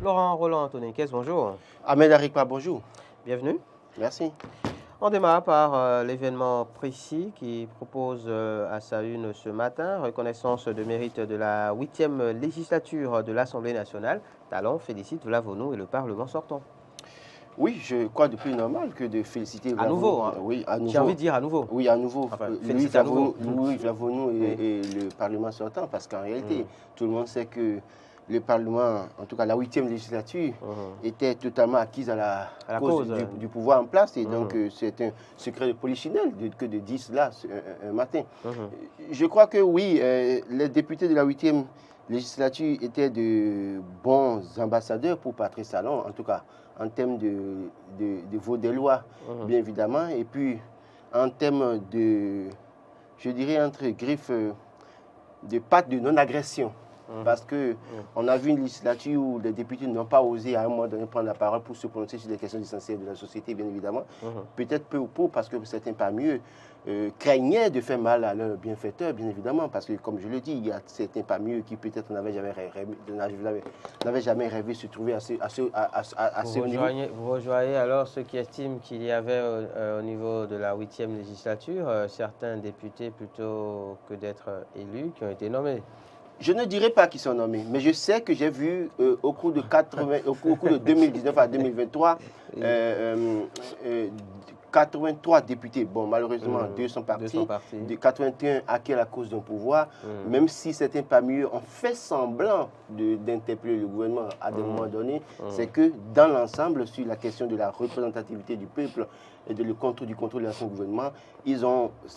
Laurent Roland Antoninquez, bonjour. Ahmed Arikpa, bonjour. Bienvenue. Merci. On démarre par l'événement précis qui propose à sa une ce matin, reconnaissance de mérite de la 8e législature de l'Assemblée nationale. Talon félicite Vlavonu et le Parlement sortant. Oui, je crois de plus normal que de féliciter À nouveau, hein. Oui, à nouveau. J'ai envie de dire à nouveau. Oui, à nouveau. Enfin, Louis à nouveau. Vlavonu et le Parlement sortant, parce qu'en réalité, tout le monde sait que le Parlement, en tout cas la 8e législature, était totalement acquise à la cause du pouvoir en place. Et donc, c'est un secret de polichinelle que de dire cela un matin. Je crois que oui, les députés de la 8e législature étaient de bons ambassadeurs pour Patrice Talon, en tout cas en termes de vote des lois, bien évidemment, et puis en termes de, je dirais, entre griffes, de pattes de non-agression. Parce qu'on a vu une législature où les députés n'ont pas osé à un moment donné prendre la parole pour se prononcer sur des questions essentielles de la société, bien évidemment. Peut-être peu ou peu, parce que certains parmi eux craignaient de faire mal à leurs bienfaiteurs, bien évidemment. Parce que, comme je le dis, il y a certains parmi eux qui peut-être n'avaient jamais rêvé de se trouver à ce niveau. Vous rejoignez alors ceux qui estiment qu'il y avait au niveau de la 8e législature certains députés plutôt que d'être élus qui ont été nommés. Je ne dirais pas qu'ils sont nommés, mais je sais que j'ai vu au cours de 2019 à 2023, 83 députés. Bon, malheureusement, 2 sont partis. De 81 acquis la cause d'un pouvoir, même si certains parmi eux ont fait semblant d'interpeller le gouvernement à des moments donnés, c'est que dans l'ensemble, sur la question de la représentativité du peuple et du contrôle de l'ancien gouvernement,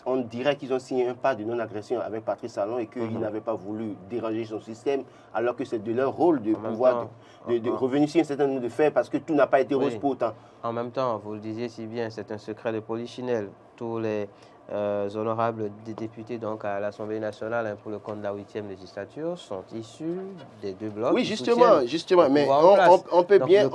on dirait qu'ils ont signé un pas de non-agression avec Patrice Talon et qu'ils n'avaient pas voulu déranger son système, alors que c'est de leur rôle de pouvoir de revenir sur un certain nombre de faits parce que tout n'a pas été rose pour autant. En même temps, vous le disiez si bien, c'est un secret de polichinelle. Tous les honorables des députés donc, à l'Assemblée nationale pour le compte de la 8e législature sont issus des deux blocs. Oui, justement, mais on peut bien...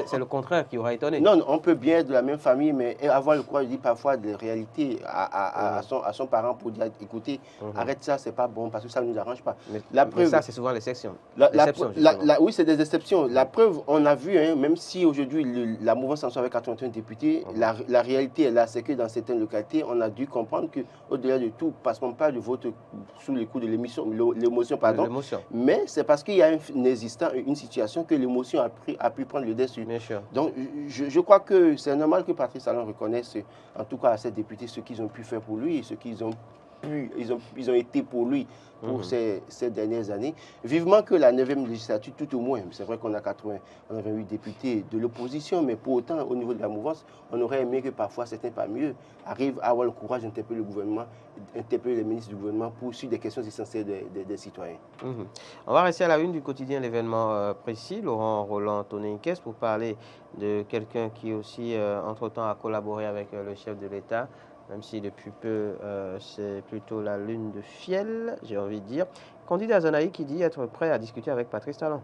C'est le contraire qui aura étonné. Non, on peut bien être de la même famille, mais avoir le courage de dire parfois des réalités à son parent pour dire, écoutez, arrête ça, c'est pas bon, parce que ça ne nous arrange pas. Mais ça, c'est souvent l'exception. Oui, c'est des exceptions. La preuve, on a vu, même si aujourd'hui la mouvance en soit avec 81 députés, la réalité est là, c'est que dans certaines localités, on a dû comprendre qu'au-delà de tout, passons pas de vote sous les coups de l'émotion, mais c'est parce qu'il y a une situation que l'émotion a pu prendre le dessus. Donc, je crois que c'est normal que Patrice Talon reconnaisse, en tout cas à ces députés, ce qu'ils ont pu faire pour lui et ce qu'ils ont ils ont été pour lui pour ces dernières années. Vivement que la 9e législature, tout au moins, c'est vrai qu'on a 88 députés de l'opposition, mais pour autant, au niveau de la mouvance, on aurait aimé que parfois certains parmi eux arrivent à avoir le courage d'interpeller le gouvernement, d'interpeller les ministres du gouvernement pour suivre des questions essentielles des citoyens. On va rester à la une du quotidien l'événement précis, Laurent Roland Antoninquez, pour parler de quelqu'un qui aussi, entre-temps, a collaboré avec le chef de l'État, même si depuis peu, c'est plutôt la lune de fiel, j'ai envie de dire. Candidat Zanaï qui dit être prêt à discuter avec Patrice Talon.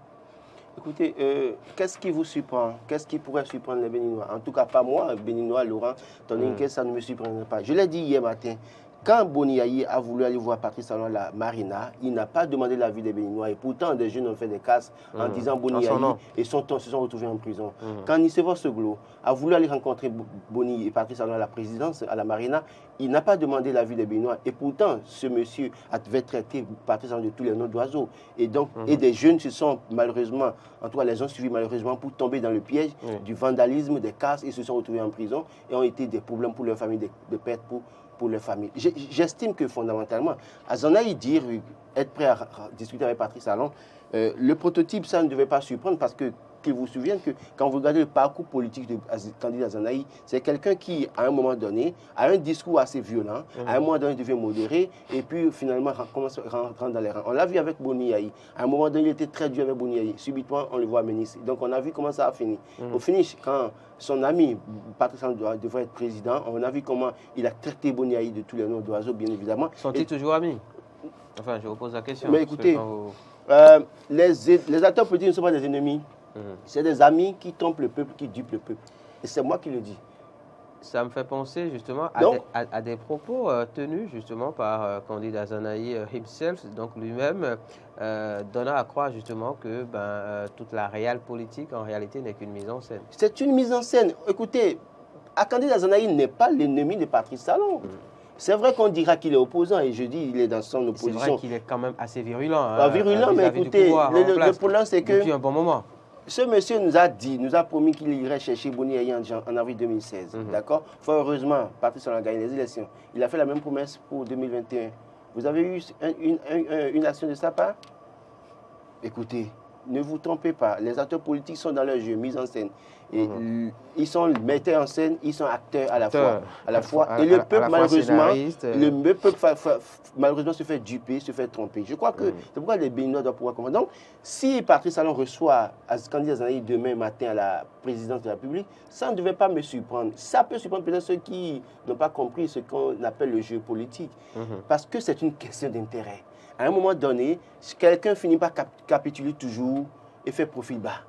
Écoutez, qu'est-ce qui vous surprend? Qu'est-ce qui pourrait surprendre les Béninois? En tout cas, pas moi, Béninois, Laurent Antoninquez, ça ne me surprendrait pas. Je l'ai dit hier matin. Quand Boni Yaye a voulu aller voir Patrice Talon à la Marina, il n'a pas demandé l'avis des Béninois. Et pourtant, des jeunes ont fait des casses en disant Boni Yaye et se sont retrouvés en prison. Quand Nicéphore Seglo a voulu aller rencontrer Boni et Patrice Talon à la présidence, à la Marina, il n'a pas demandé l'avis des Béninois. Et pourtant, ce monsieur avait traité Patrice Talon de tous les noms d'oiseaux. Et donc, et des jeunes se sont malheureusement, en tout cas, les ont suivis malheureusement pour tomber dans le piège du vandalisme, des casses et se sont retrouvés en prison et ont été des problèmes pour leur famille, des pertes pour les familles. J'estime que fondamentalement, à Zanaï dire être prêt à discuter avec Patrice Talon, le prototype, ça ne devait pas surprendre parce que vous souvenez que quand vous regardez le parcours politique de candidat Zanaï, c'est quelqu'un qui, à un moment donné, a un discours assez violent, à un moment donné devient modéré, et puis finalement commence à rentrer dans les rangs. On l'a vu avec Boni Yaye. À un moment donné, il était très dur avec Boni Yaye. Subitement, on le voit ministre. Donc on a vu comment ça a fini. Au finish, quand son ami Patrice Talon devrait être président, on a vu comment il a traité Boni Yaye de tous les noms d'oiseaux, bien évidemment. Sont-ils toujours amis? Enfin, je vous pose la question. Mais écoutez, les acteurs politiques ne sont pas des ennemis. C'est des amis qui trompent le peuple, qui dupent le peuple. Et c'est moi qui le dis. Ça me fait penser justement Donc, à des propos tenus justement par Candide Azanaï himself, donc lui-même, donnant à croire justement que toute la réelle politique en réalité n'est qu'une mise en scène. c'est une mise en scène. Écoutez, Akandé Azanaï n'est pas l'ennemi de Patrice Talon. C'est vrai qu'on dira qu'il est opposant, et je dis il est dans son C'est opposition. vrai qu'il est quand même assez virulent. Virulent, mais vis-à-vis du écoutez, pouvoir en le place problème c'est que depuis un bon moment. ce monsieur nous a dit, nous a promis qu'il irait chercher Boni Yayi en avril 2016. D'accord. Fort heureusement, Patrice Talon a gagné les élections. Il a fait la même promesse pour 2021. Vous avez eu une action de sa part? Écoutez, ne vous trompez pas, les acteurs politiques sont dans leur jeu, mise en scène. Et ils sont metteurs en scène, ils sont acteurs à la fois. Et le peuple, malheureusement, se fait duper, se fait tromper. Je crois que c'est pourquoi les Béninois doivent pouvoir comprendre. Donc, si Patrice Talon reçoit Candide Azanaï demain matin à la présidence de la République, ça ne devait pas me surprendre. Ça peut surprendre peut-être ceux qui n'ont pas compris ce qu'on appelle le jeu politique. Parce que c'est une question d'intérêt. À un moment donné, quelqu'un finit par capituler toujours et fait profil bas.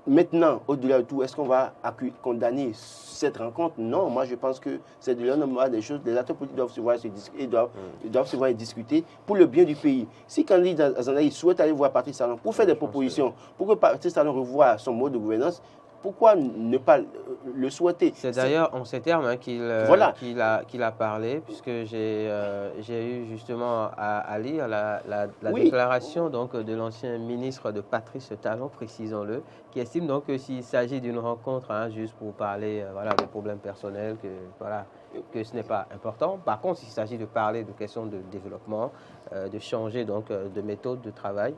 Maintenant, au-delà de tout, est-ce qu'on va condamner cette rencontre? Non, moi je pense que c'est de l'homme des choses. Les acteurs politiques doivent se voir et discuter pour le bien du pays. Si Candide Azanaï souhaite aller voir Patrice Talon pour faire des propositions, pour que Patrice Talon revoie son mode de gouvernance, pourquoi ne pas le souhaiter? C'est d'ailleurs en ces termes qu'il a parlé, puisque j'ai eu justement à lire la déclaration donc, de l'ancien ministre de Patrice Talon, précisons-le, qui estime donc que s'il s'agit d'une rencontre juste pour parler de problèmes personnels, que ce n'est pas important. Par contre, s'il s'agit de parler de questions de développement, de changer donc, de méthode de travail,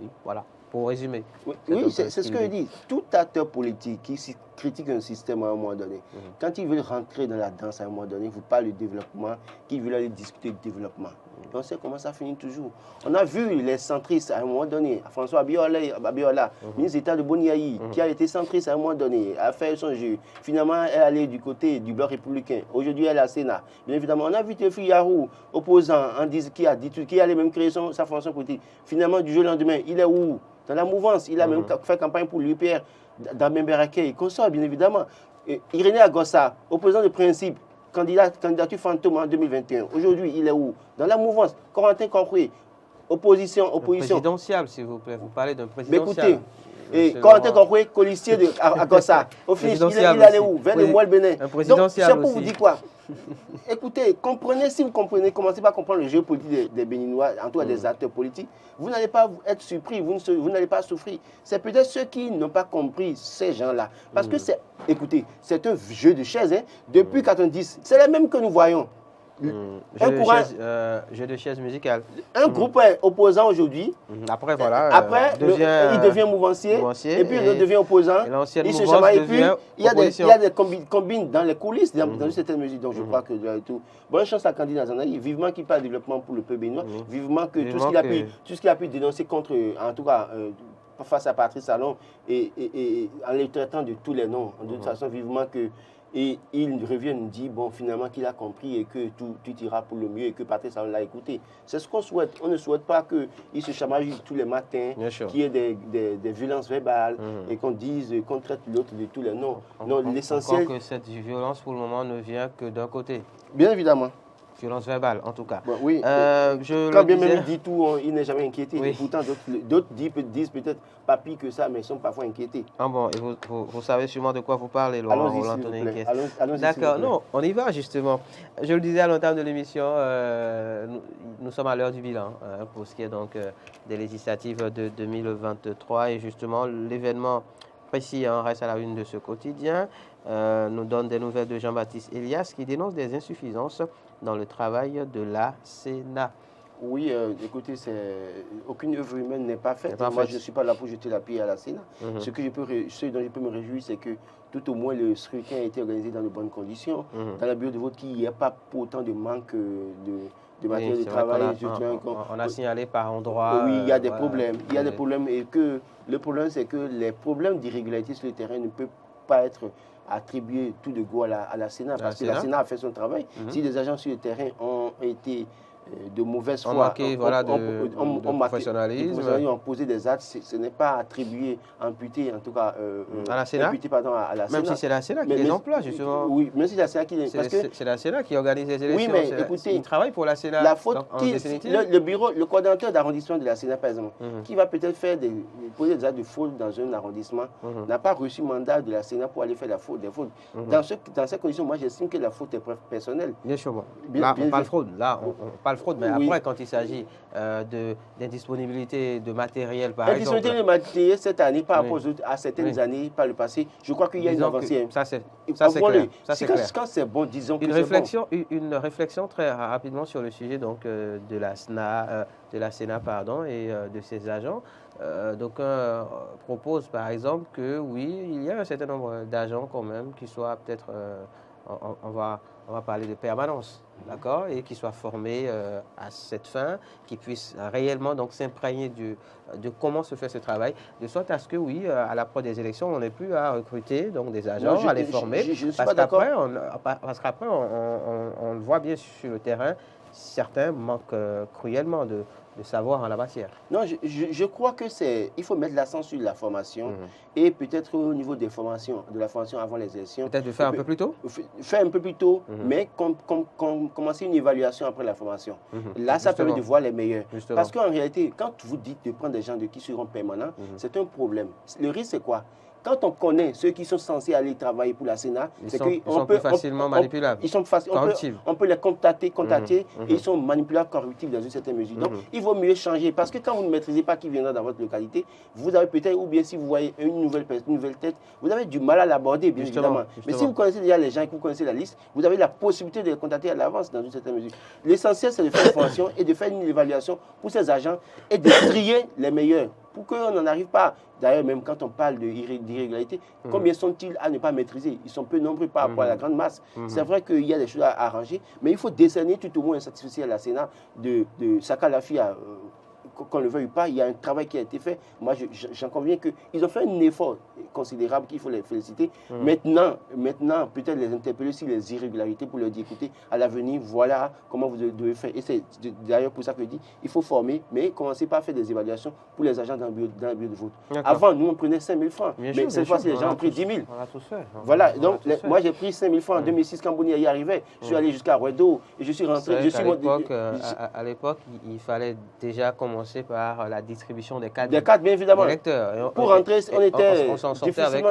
oui, voilà. Pour résumer. Oui, c'est ce que je dis. Tout acteur politique qui critique un système à un moment donné, quand il veut rentrer dans la danse à un moment donné, il vous parle de développement, qu'il veut aller discuter de développement. On sait comment ça finit toujours. On a vu les centristes à un moment donné, François Abiola, ministre d'État de Boni Yayi, qui a été centriste à un moment donné, a fait son jeu. Finalement, elle est allée du côté du bloc républicain. Aujourd'hui, elle est à Sénat. Bien évidemment, on a vu Théophile Yarou, opposant, qui allait même créer sa formation politique. Finalement, du jour au lendemain, il est où? Dans la mouvance, il a même fait campagne pour l'UPR, dans Memberaké, il consort bien évidemment. Irénée Agossa, opposant de principe, candidature fantôme en 2021. Aujourd'hui, il est où? Dans la mouvance. Corentin Corpoué, opposition. Présidentiel, s'il vous plaît. Vous parlez d'un présidentiel. Mais écoutez, Corentin Corpoué, colistier de Agossa. Au finish, il allait où? Vers le moelle Bénin. Donc, c'est pour vous dire quoi? Écoutez, si vous comprenez, commencez par comprendre le jeu politique des Béninois, en tout cas des acteurs politiques, vous n'allez pas être surpris, vous n'allez pas souffrir. C'est peut-être ceux qui n'ont pas compris ces gens-là. Parce que écoutez, c'est un jeu de chaises. Depuis 1990, c'est les mêmes que nous voyons. Jeu de chaises musicales. Un groupe opposant aujourd'hui. Après, voilà. Il devient mouvancier. Et puis il devient opposant. Il se chamaille. Et puis il y a des combines dans les coulisses, dans certaines musiques. Donc je crois que tout. Bonne chance à Candide Azanaï. Vivement qu'il parle de développement pour le peuple béninois. Vivement que tout ce qu'il a pu dénoncer contre, en tout cas, face à Patrice Talon, et en les traitant de tous les noms. De toute façon, vivement que. Et il revient nous dire, bon, finalement, qu'il a compris et que tout ira pour le mieux et que Patrice Talon l'a écouté. C'est ce qu'on souhaite. On ne souhaite pas qu'il se chamaille tous les matins, qu'il y ait des violences verbales et qu'on traite l'autre de tous les noms. Non, l'essentiel. Que cette violence, pour le moment, ne vient que d'un côté. Bien évidemment. Violence verbale, en tout cas. Bon, oui. Quand bien même il dit tout, il n'est jamais inquiété. Oui. Pourtant, d'autres disent peut-être pas pire que ça, mais ils sont parfois inquiétés. Ah bon, et vous savez sûrement de quoi vous parlez, Laurent Roland Tonniquet. Allons-y. D'accord, non, on y va justement. Je le disais à l'entame de l'émission, nous sommes à l'heure du bilan pour ce qui est donc des législatives de 2023 et justement l'événement précis reste à la une de ce quotidien. Nous donne des nouvelles de Jean-Baptiste Elias qui dénonce des insuffisances dans le travail de la Sénat. Oui, écoutez, aucune œuvre humaine n'est pas faite. Moi, je ne suis pas là pour jeter la pierre à la Sénat. Ce dont je peux me réjouir, c'est que tout au moins le scrutin a été organisé dans de bonnes conditions. Dans la bureau de vote, qu'il n'y a pas autant de manque de matériel de travail. On a signalé par endroit. Oui, il y a des problèmes. Il y a des problèmes et que le problème, c'est que les problèmes d'irrégularité sur le terrain ne peuvent pas être attribuer tout de go à la Sénat, parce que la Sénat a fait son travail. Si les agents sur le terrain ont été de mauvaise foi. On manquait de professionnalisme. On posé des actes, ce n'est pas attribué, imputé en tout cas, à la Sénat. imputé, pardon, à la Sénat. Même si c'est la Sénat qui les emploie, justement. Oui, même si c'est la Sénat qui les... C'est la Sénat qui organise les élections. Oui, mais écoutez, il travaille pour la Sénat. La faute, le bureau, le coordonnateur d'arrondissement de la Sénat, par exemple, qui va peut-être poser des actes de fraude dans un arrondissement, n'a pas reçu mandat de la Sénat pour aller faire des fraudes. Dans ces conditions, moi, j'estime que la faute est personnelle. Bien sûr. Bon. Là, on parle fraude. Là, on parle fraude. Mais après, quand il s'agit d'indisponibilité de matériel, par exemple. Indisponibilité de matériel cette année par rapport à certaines années par le passé, je crois qu'il y a une avancée. Ça, c'est clair. Quand c'est bon, disons que c'est bon. Une réflexion très rapidement sur le sujet donc, de la SNA, de la Sénat pardon, et de ses agents. D'aucuns proposent par exemple que oui, il y a un certain nombre d'agents quand même qui soient peut-être, on va parler de permanence, d'accord, et qui soient formés à cette fin, qui puissent réellement donc s'imprégner de comment se fait ce travail, de sorte à ce que oui, à l'approche des élections, on n'ait plus à recruter donc des agents, à les former, parce qu'après on le voit bien sur le terrain, certains manquent cruellement de savoir en la matière. Non, je crois que il faut mettre l'accent sur la formation et peut-être au niveau de la formation avant les élections. Peut-être de faire un peu plus tôt. Faire un peu plus tôt, mais commencer une évaluation après la formation. Là, ça permet de voir les meilleurs. Justement. Parce qu'en réalité, quand vous dites de prendre des gens qui seront permanents, c'est un problème. Le risque, c'est quoi? Quand on connaît ceux qui sont censés aller travailler pour la Sénat, ils sont plus facilement manipulables. On peut les contacter et ils sont manipulables, corruptibles dans une certaine mesure. Donc, il vaut mieux changer parce que quand vous ne maîtrisez pas qui viendra dans votre localité, vous avez peut-être, ou bien si vous voyez une nouvelle tête, vous avez du mal à l'aborder, bien évidemment. Mais si vous connaissez déjà les gens et que vous connaissez la liste, vous avez la possibilité de les contacter à l'avance dans une certaine mesure. L'essentiel, c'est de faire une formation et de faire une évaluation pour ces agents et de trier les meilleurs pour qu'on n'en arrive pas. D'ailleurs, même quand on parle d'irrégularité, combien sont-ils à ne pas maîtriser? Ils sont peu nombreux par rapport à la grande masse. C'est vrai qu'il y a des choses à arranger, mais il faut décerner tout au moins un satisfait à la Sénat de Saka Lafia. Qu'on ne le veuille pas, il y a un travail qui a été fait. Moi, j'en conviens qu'ils ont fait un effort considérable qu'il faut les féliciter. Maintenant, peut-être les interpeller sur les irrégularités pour leur dire, écoutez, à l'avenir, voilà comment vous devez faire. Et c'est d'ailleurs pour ça que je dis, il faut former, mais commencez pas à faire des évaluations pour les agents dans le bureau de vote. Avant, nous, on prenait 5 000 francs. Mais cette fois-ci, les gens ont pris 10 000. On a tous fait. Voilà, donc moi, j'ai pris 5 000 francs en 2006 quand Boni y arrivait. Je suis allé jusqu'à Rouedo et je suis rentré. À l'époque, il fallait déjà commencer par la distribution des cartes. Des cartes, bien évidemment. Pour rentrer, on s'en sortait avec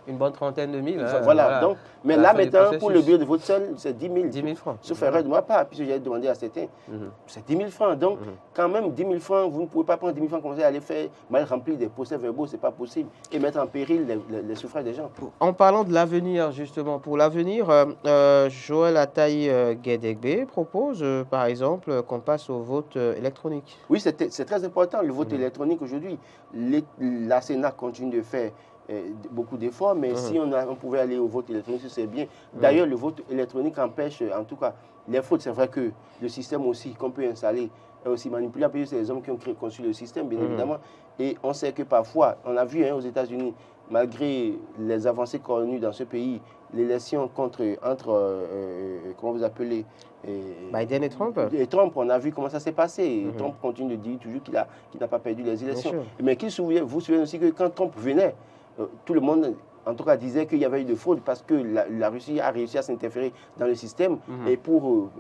une bonne trentaine de mille. Voilà. Donc, mais là, maintenant, pour le bureau de vote seul, c'est 10 000. 10 000 francs. Sauf erreur de moi pas, puisque j'ai demandé à certains. C'est 10 000 francs. Donc, quand même, 10 000 francs, vous ne pouvez pas prendre 10 000 francs comme ça et aller faire mal remplir des procès-verbaux, ce n'est pas possible. Et mettre en péril les suffrages des gens. En parlant de l'avenir, justement, pour l'avenir, Joël Ataï Guédégbé propose, par exemple, qu'on passe au vote électronique. Oui, c'est très important, le vote électronique aujourd'hui. La Sénat continue de faire beaucoup d'efforts, mais si on pouvait aller au vote électronique, c'est bien. D'ailleurs, le vote électronique empêche, en tout cas, les fautes. C'est vrai que le système aussi qu'on peut installer est aussi manipulable, parce que c'est les hommes qui ont conçu le système, bien évidemment. Et on sait que parfois, on a vu aux États-Unis, malgré les avancées connues dans ce pays, l'élection entre comment vous appelez Biden et Trump. Et Trump, on a vu comment ça s'est passé. Trump continue de dire toujours qu'il n'a pas perdu les élections. Mais vous vous souvenez aussi que quand Trump venait, tout le monde, en tout cas, disait qu'il y avait eu de fraude parce que la Russie a réussi à s'interférer dans le système et pour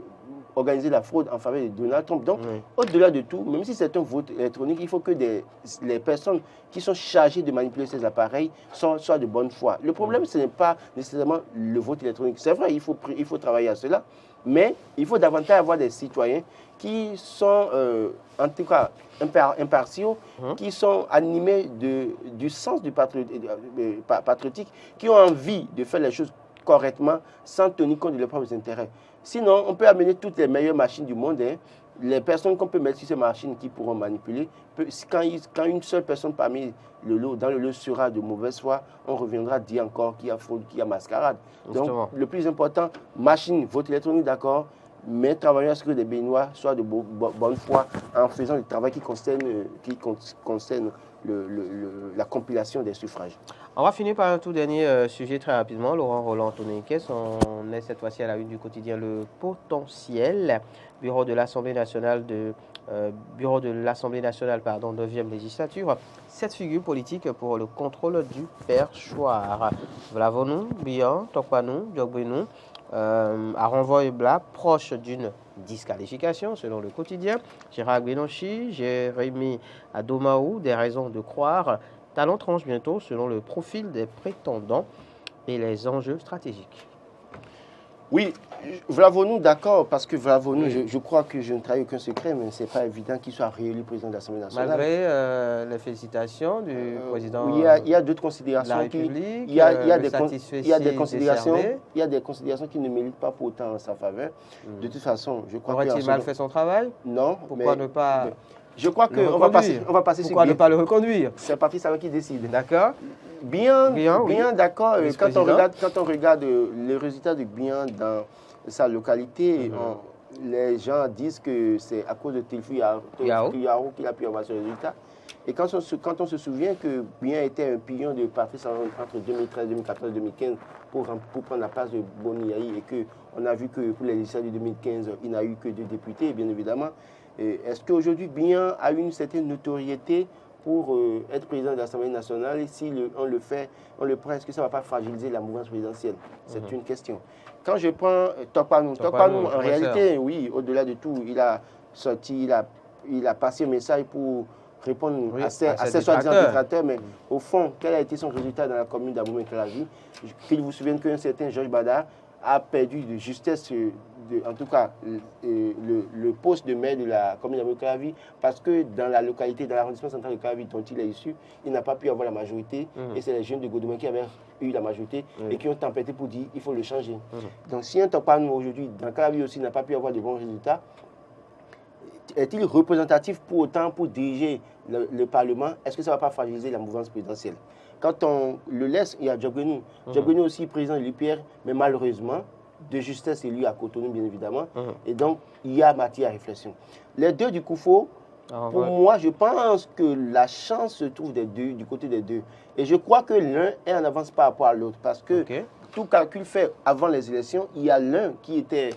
organiser la fraude en faveur de Donald Trump. Donc, au-delà de tout, même si c'est un vote électronique, il faut que les personnes qui sont chargées de manipuler ces appareils soient de bonne foi. Le problème, ce n'est pas nécessairement le vote électronique. C'est vrai, il faut travailler à cela, mais il faut davantage avoir des citoyens qui sont, en tout cas, impartiaux, qui sont animés du sens du patriotique, qui ont envie de faire les choses correctement sans tenir compte de leurs propres intérêts. Sinon, on peut amener toutes les meilleures machines du monde. Les personnes qu'on peut mettre sur ces machines qui pourront manipuler, quand une seule personne parmi dans le lot sera de mauvaise foi, on reviendra dire encore qu'il y a fraude, qu'il y a mascarade. Justement. Donc, le plus important, machine, vote électronique, d'accord, mais travailler à ce que les Béninois soient de bonne foi en faisant le travail qui concerne la compilation des suffrages. On va finir par un tout dernier sujet très rapidement. Laurent Roland Tononiquès, on est cette fois-ci à la une du quotidien Le Potentiel, bureau de l'Assemblée nationale bureau de l'Assemblée nationale, 9e législature. 7 figures politiques pour le contrôle du perchoir. Vlavonou, Bian, Tokpanou, Diogbenou, à renvoi et Blas, proche d'une disqualification selon le quotidien. Gérard Gbenochi, Jérémy Adomaou, des raisons de croire. Talon tranche bientôt selon le profil des prétendants et les enjeux stratégiques. Oui, Vlavonou, d'accord, parce que Vlavonou, je crois que je ne trahis aucun secret, mais ce n'est pas évident qu'il soit réélu président de l'Assemblée nationale. Malgré les félicitations du président il y a d'autres considérations. De la République, il y a des considérations qui ne militent pas pour autant en sa faveur. De toute façon, je crois que... Aurait-il mal fait son travail? Non. Pourquoi ne pas... Je crois qu'on va passer Pourquoi ne pas le reconduire? C'est Patrice Talon qui décide. D'accord. Bien d'accord. Quand on regarde les résultats de Bien dans sa localité, les gens disent que c'est à cause de Tilfou Yaro qu'il a pu avoir ce résultat. Et quand on se souvient que Bien était un pignon de Patrice Talon entre 2013, 2014 et 2015 pour prendre la place de Boni Yayi, et qu'on a vu que pour les législatives de 2015, il n'a eu que 2 députés, bien évidemment. Est-ce qu'aujourd'hui, Bien a une certaine notoriété pour être président de l'Assemblée nationale? Et si on le prend, est-ce que ça ne va pas fragiliser la mouvance présidentielle? C'est une question. Quand je prends Tokpanou, en réalité, oui, au-delà de tout, il a passé un message pour répondre à ces soi-disant détracteurs, mais au fond, quel a été son résultat dans la commune d'Abomey-Clavi? Qu'il vous souvienne qu'un certain Georges Bada a perdu de justesse, en tout cas, le poste de maire de la commune d'Abomey-Clavi, parce que dans la localité, dans l'arrondissement central de Clavi dont il est issu, il n'a pas pu avoir la majorité, et c'est les jeunes de Godomain qui avaient eu la majorité et qui ont tempêté pour dire il faut le changer. Donc si un Tokpanou aujourd'hui, dans Clavi aussi, n'a pas pu avoir de bons résultats, est-il représentatif pour autant pour diriger le Parlement? Est-ce que ça ne va pas fragiliser la mouvance présidentielle? Quand on le laisse, il y a Diogbenou. Diogbenou aussi président de l'UPR, mais malheureusement, de justesse élu à Cotonou, bien évidemment. Et donc, il y a matière à réflexion. Les deux du Koufo, pour moi, je pense que la chance se trouve du côté des deux. Et je crois que l'un est en avance par rapport à l'autre. Parce que tout calcul fait avant les élections, il y a l'un qui était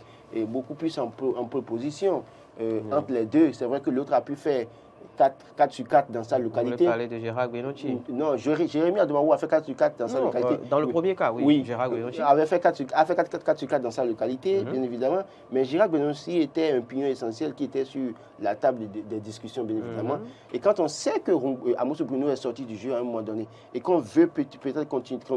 beaucoup plus en proposition. Entre les deux, c'est vrai que l'autre a pu faire 4 sur 4 dans sa localité. Vous voulez parler de Gérard Gbenochi? Non, Jérémy Adomaou a fait 4 sur 4 dans sa localité. Dans le premier cas, oui. Gérard Gbenochi a fait 4 sur 4 dans sa localité, bien évidemment. Mais Gérard Gbenochi était un pignon essentiel qui était sur la table des discussions, bien évidemment. Et quand on sait que Amos Bruno est sorti du jeu à un moment donné, et qu'on veut peut-être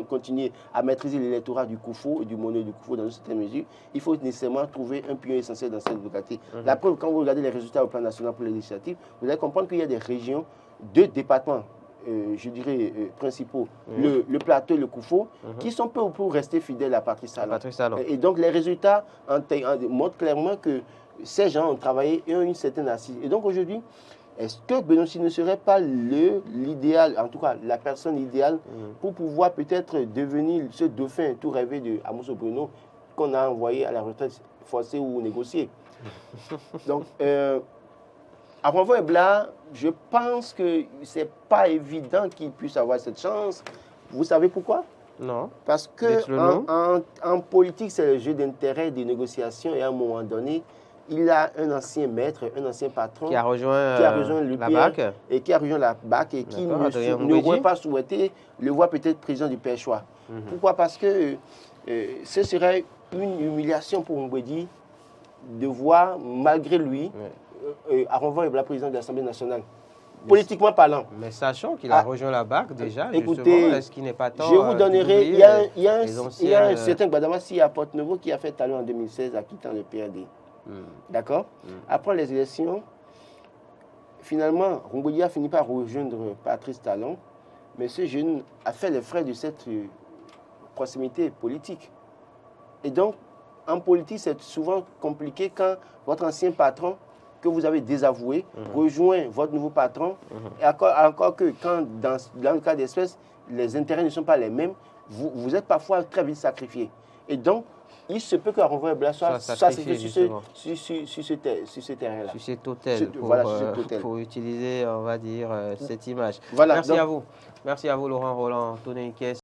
continuer à maîtriser l'électorat du Koufo et du Mono du Koufo dans une certaine mesure, il faut nécessairement trouver un pignon essentiel dans cette localité. La preuve, quand vous regardez les résultats au plan national pour les législatives, vous allez comprendre qu'il y a des régions, 2 départements, je dirais, principaux, le plateau et le Koufo, qui sont peu pour rester fidèles à Patrice Talon. Et donc, les résultats montrent clairement que ces gens ont travaillé et ont une certaine assise. Et donc, aujourd'hui, est-ce que Gbenochi ne serait pas l'idéal, en tout cas, la personne idéale pour pouvoir peut-être devenir ce dauphin tout rêvé de Amos Bruno qu'on a envoyé à la retraite forcée ou négociée? Donc, à renvoi et Blas, je pense que ce n'est pas évident qu'il puisse avoir cette chance. Vous savez pourquoi? Non. Parce que en politique, c'est le jeu d'intérêt, de négociation, et à un moment donné, il a un ancien maître, un ancien patron qui a rejoint la BAC et qui a rejoint la BAC et qui n'aurait pas souhaité le voir peut-être président du Perchoir. Pourquoi? Parce que ce serait une humiliation pour Mbedi de voir, malgré lui, à renvoi et Blas président de l'Assemblée nationale. Politiquement parlant. Mais sachant qu'il a rejoint la BAC déjà, écoutez, est-ce qu'il n'est pas temps je vous donnerai, il y a un certain Gbadamassi à Porte-Nouveau qui a fait talent en 2016 en quittant le PRD. D'accord? Après les élections, finalement, Rungodi a fini par rejoindre Patrice Talon, mais ce jeune a fait les frais de cette proximité politique. Et donc, en politique, c'est souvent compliqué quand votre ancien patron, que vous avez désavoué, rejoint votre nouveau patron, et encore que quand, dans le cas d'espèce, les intérêts ne sont pas les mêmes, vous êtes parfois très vite sacrifié. Et donc, il se peut qu'Envoi Blanc soit sacrifié sur ce terrain-là. Sur cet hôtel, pour utiliser, on va dire, cette image. Voilà, Merci à vous. Merci à vous, Laurent Roland, Tony Nkes.